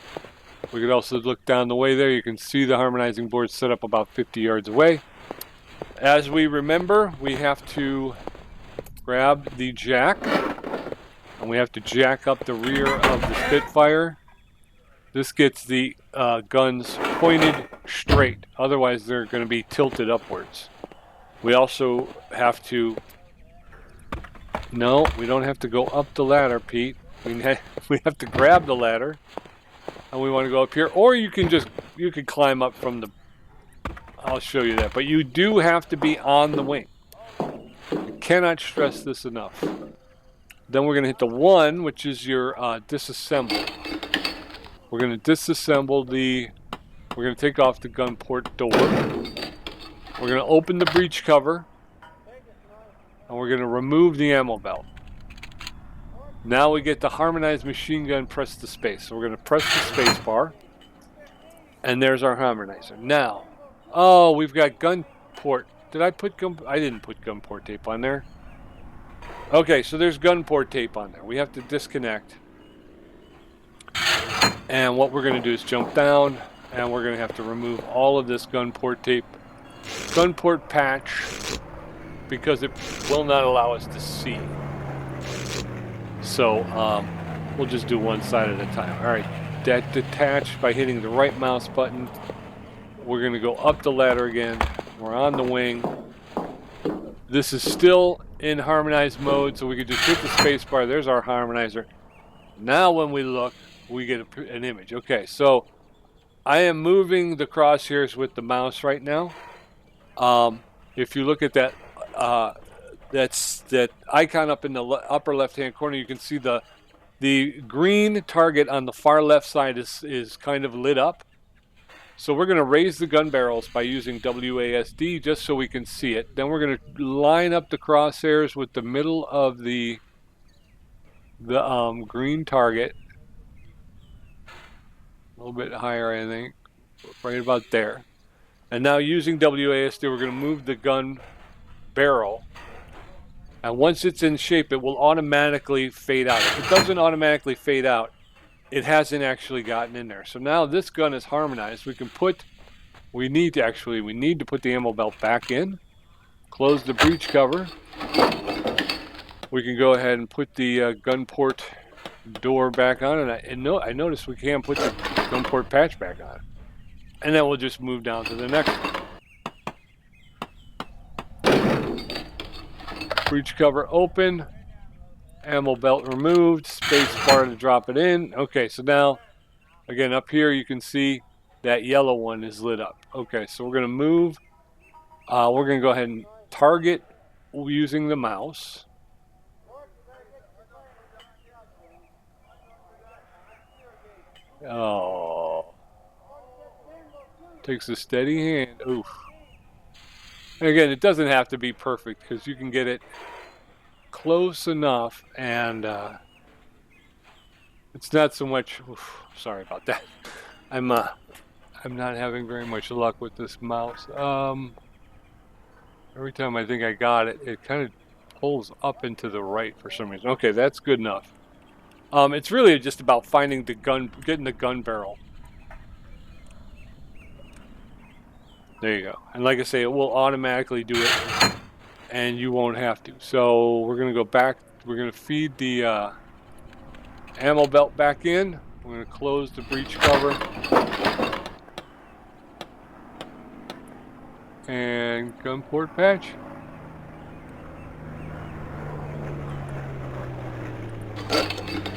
We could also look down the way there. You can see the harmonizing board set up about 50 yards away. As we remember, we have to grab the jack, and we have to jack up the rear of the Spitfire. This gets the guns pointed straight, otherwise they're going to be tilted upwards. We also have to, no, we don't have to go up the ladder, Pete. We have to grab the ladder, and we want to go up here, or you can climb up from the, I'll show you that, but you do have to be on the wing. I cannot stress this enough. Then we're going to hit the 1, which is your disassemble. We're going to disassemble we're going to take off the gun port door. We're going to open the breech cover, and we're going to remove the ammo belt. Now we get the harmonized machine gun, press the space. So we're going to press the space bar, and there's our harmonizer. Now, oh, we've got gun port. I didn't put gun port tape on there. Okay, so there's gun port tape on there. We have to disconnect. And what we're going to do is jump down, and we're going to have to remove all of this gun port tape, gun port patch, because it will not allow us to see. So we'll just do one side at a time. All right, that detached by hitting the right mouse button. We're going to go up the ladder again. We're on the wing. This is still in harmonized mode, so we could just hit the space bar. There's our harmonizer. Now when we look, we get an image. Okay, so I am moving the crosshairs with the mouse right now. If you look at that, that icon up in the upper left-hand corner, you can see the green target on the far left side is kind of lit up. So we're going to raise the gun barrels by using WASD just so we can see it. Then we're going to line up the crosshairs with the middle of the green target. A little bit higher, I think. right about there. And now using WASD, we're going to move the gun barrel. And once it's in shape, it will automatically fade out. If it doesn't automatically fade out, it hasn't actually gotten in there. So now this gun is harmonized. We need to put the ammo belt back in, close the breech cover. We can go ahead and put the gun port door back on, and I noticed we can't put the gun port patch back on. And then we'll just move down to the next one. Breech cover open, ammo belt removed, space bar to drop it in. Okay, so now, again, up here you can see that yellow one is lit up. Okay, so we're going to move. We're going to go ahead and target using the mouse. Oh. Takes a steady hand. Oof. And again, it doesn't have to be perfect because you can get it close enough, and it's not so much. Oof, sorry about that. I'm not having very much luck with this mouse. Every time I think I got it, it kind of pulls up and to the right for some reason. Okay, that's good enough. It's really just about finding the gun, getting the gun barrel. There you go. And like I say, it will automatically do it, and you won't have to. So we're going to go back. We're going to feed the ammo belt back in. We're going to close the breech cover. And gun port patch.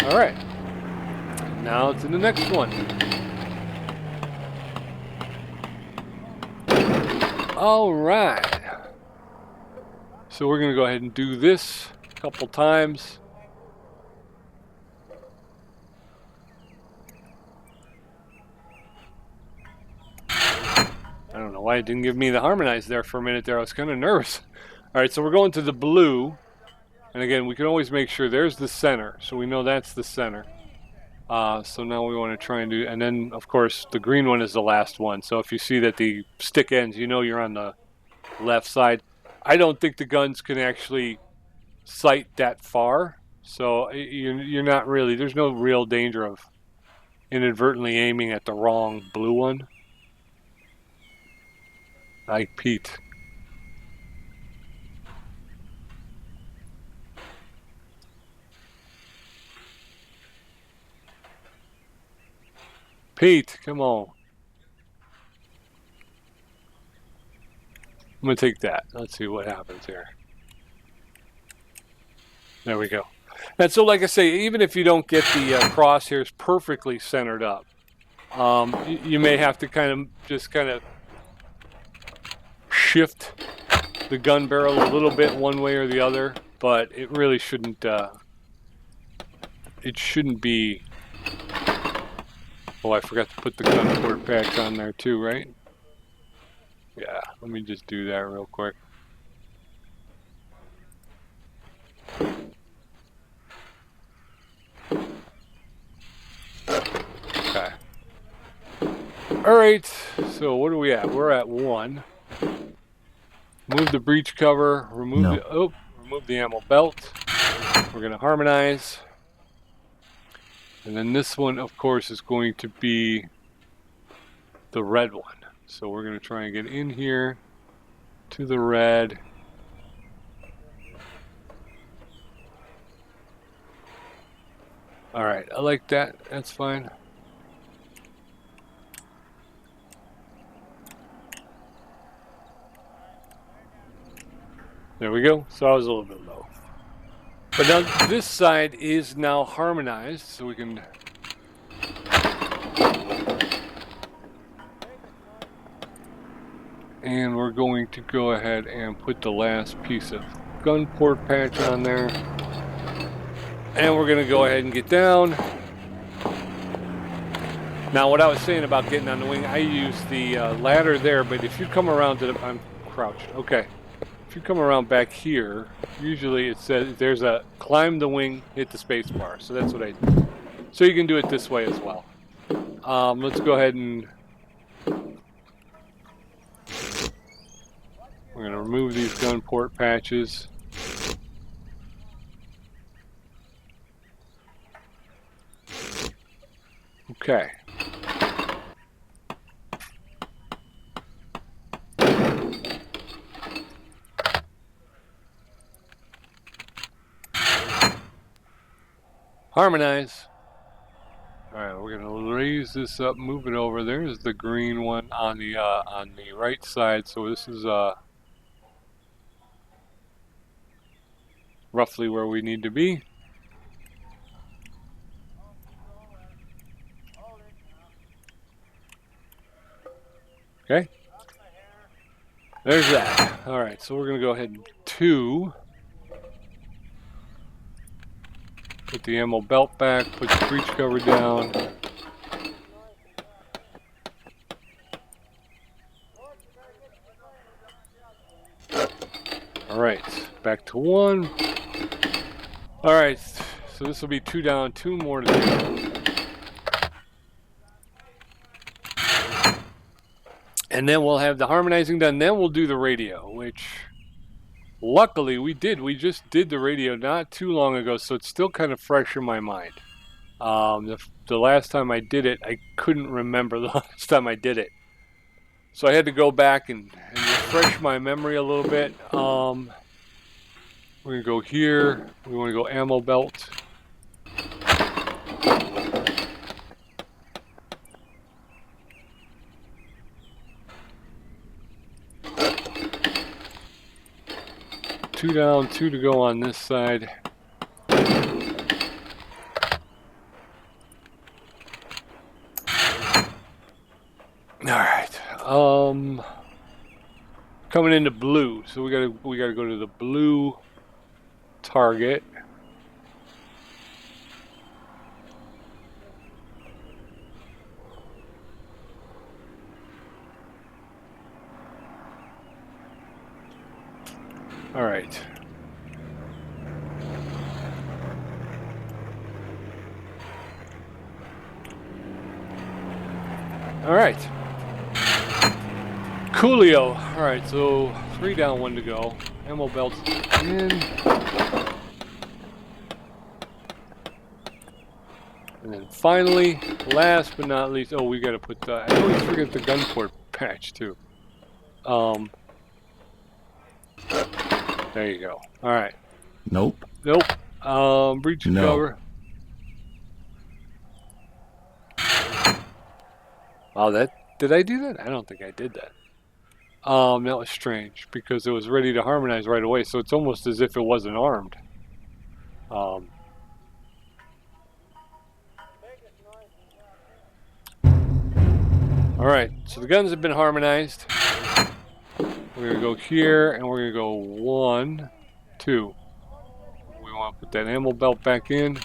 All right. Now to the next one. All right. So we're going to go ahead and do this a couple times. I don't know why it didn't give me the harmonize there for a minute there. I was kind of nervous. All right, so we're going to the blue. And again, we can always make sure there's the center. So we know that's the center. So now we want to try and do, and then of course the green one is the last one. So if you see that the stick ends, you know you're on the left side. I don't think the guns can actually sight that far. So you're not really, there's no real danger of inadvertently aiming at the wrong blue one. Like Pete. Pete, come on. I'm going to take that. Let's see what happens here. There we go. And so, like I say, even if you don't get the crosshairs perfectly centered up, you may have to kind of shift the gun barrel a little bit one way or the other, but it really shouldn't, it shouldn't be. Oh, I forgot to put the gun port patch on there too, right? Yeah, let me just do that real quick. Okay. Alright, so what are we at? We're at 1. Move the breech cover, remove the ammo belt. We're going to harmonize. And then this one, of course, is going to be the red one. So we're going to try and get in here to the red. All right, I like that. That's fine. There we go. So I was a little bit low. But now this side is now harmonized, so we can and we're going to go ahead and put the last piece of gun port patch on there. And we're going to go ahead and get down. Now what I was saying about getting on the wing, I use the ladder there, but if you come around to the, I'm crouched, okay. If you come around back here, usually it says there's a climb the wing, hit the space bar. So that's what I do. So you can do it this way as well. Let's go ahead and We're going to remove these gun port patches. Okay. Harmonize. Alright, we're going to raise this up, move it over. There's the green one on the right side. So this is roughly where we need to be. Okay. There's that. Alright, so we're going to go ahead and put the ammo belt back, put the breech cover down. Alright, back to 1. Alright, so this will be 2 down, 2 more to go. And then we'll have the harmonizing done. Then we'll do the radio, which luckily we did. We just did the radio not too long ago, so it's still kind of fresh in my mind. The last time I did it, I couldn't remember the last time I did it. So I had to go back and refresh my memory a little bit. We're going to go here. We want to go ammo belt. Two down, 2 to go on this side. Alright. Coming into blue. So we gotta go to the blue target. All right. All right. Coolio. All right, so 3 down, 1 to go. Ammo belts in. And then finally, last but not least, oh, we got to put the, I always forget the gun port patch too. There you go. All right. Nope. Nope. Breach cover. Wow, did I do that? I don't think I did that. That was strange because it was ready to harmonize right away, so it's almost as if it wasn't armed. All right, so the guns have been harmonized. We're gonna go here, and we're gonna go 1, 2. We want to put that ammo belt back in.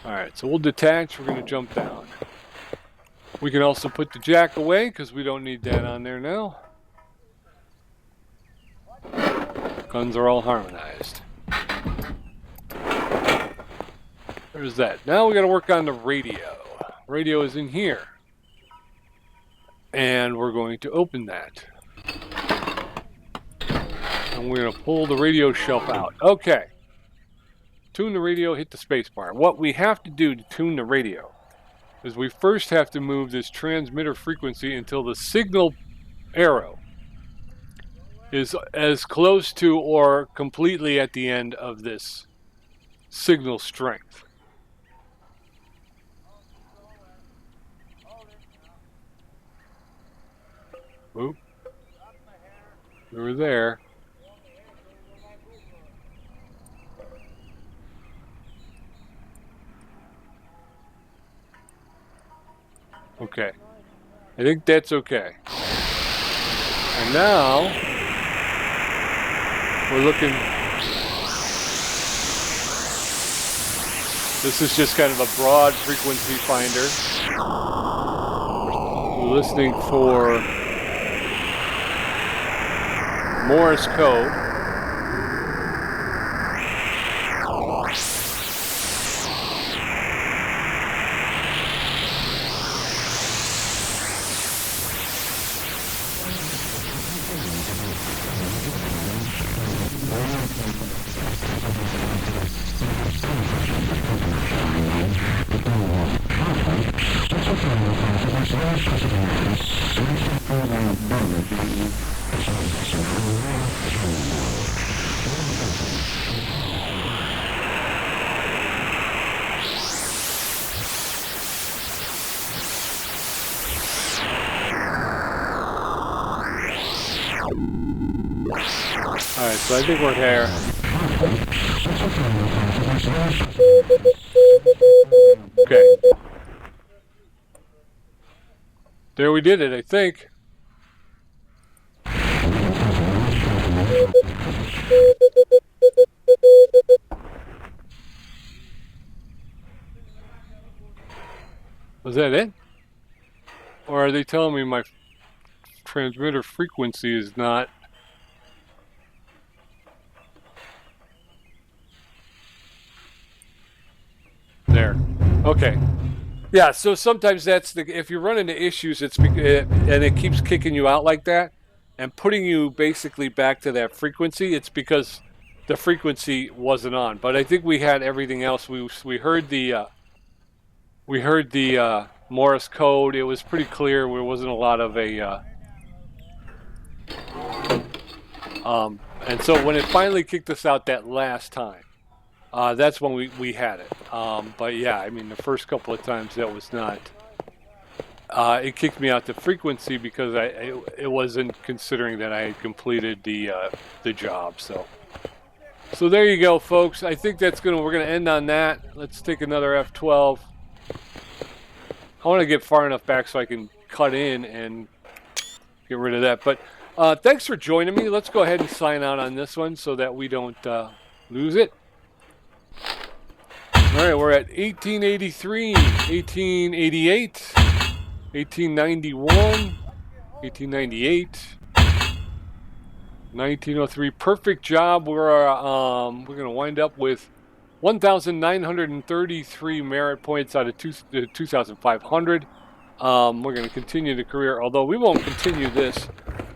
Alright, so we'll detach, we're going to jump down. We can also put the jack away because we don't need that on there now. Guns are all harmonized. There's that. Now we got to work on the radio. Radio is in here. And we're going to open that. And we're going to pull the radio shelf out. Okay. Tune the radio, hit the space bar. What we have to do to tune the radio is we first have to move this transmitter frequency until the signal arrow is as close to or completely at the end of this signal strength. Oop. We were there. Okay. I think that's okay. And now we're looking. This is just kind of a broad frequency finder. We're listening for Morse code. Alright, so I think we're here. Okay. There we did it, I think. Was that it? Or are they telling me my transmitter frequency is not... There. Okay. Yeah, so sometimes that's the... If you run into issues, it's and it keeps kicking you out like that and putting you basically back to that frequency, it's because the frequency wasn't on. But I think we had everything else. We heard the... We heard the Morse code. It was pretty clear. There wasn't a lot of a... and so when it finally kicked us out that last time, that's when we had it. But yeah, I mean, the first couple of times that was not... it kicked me out to frequency because it wasn't considering that I had completed the job. So there you go, folks. I think we're gonna end on that. Let's take another F12. I want to get far enough back so I can cut in and get rid of that. But thanks for joining me. Let's go ahead and sign out on this one so that we don't lose it. All right, we're at 1883, 1888, 1891, 1898, 1903. Perfect job. We're going to wind up with 1,933 merit points out of 2,500. We're going to continue the career, although we won't continue this.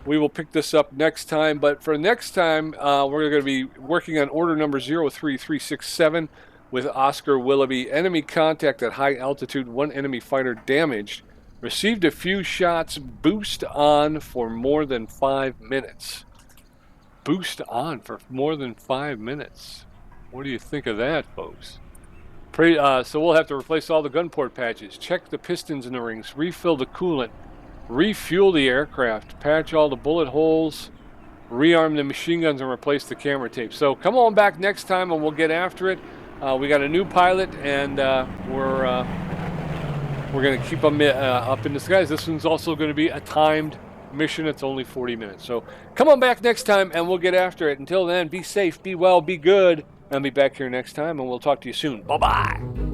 We will pick this up next time. But for next time, we're going to be working on order number 03367 with Oscar Willoughby. Enemy contact at high altitude, 1 enemy fighter damaged. Received a few shots, boost on for more than 5 minutes. Boost on for more than 5 minutes. What do you think of that, folks? So we'll have to replace all the gun port patches, check the pistons in the rings, refill the coolant, refuel the aircraft, patch all the bullet holes, rearm the machine guns, and replace the camera tape. So come on back next time and we'll get after it. We got a new pilot, and we're going to keep them up in the skies. This one's also going to be a timed mission. It's only 40 minutes. So come on back next time and we'll get after it. Until then, be safe, be well, be good. I'll be back here next time, and we'll talk to you soon. Bye-bye.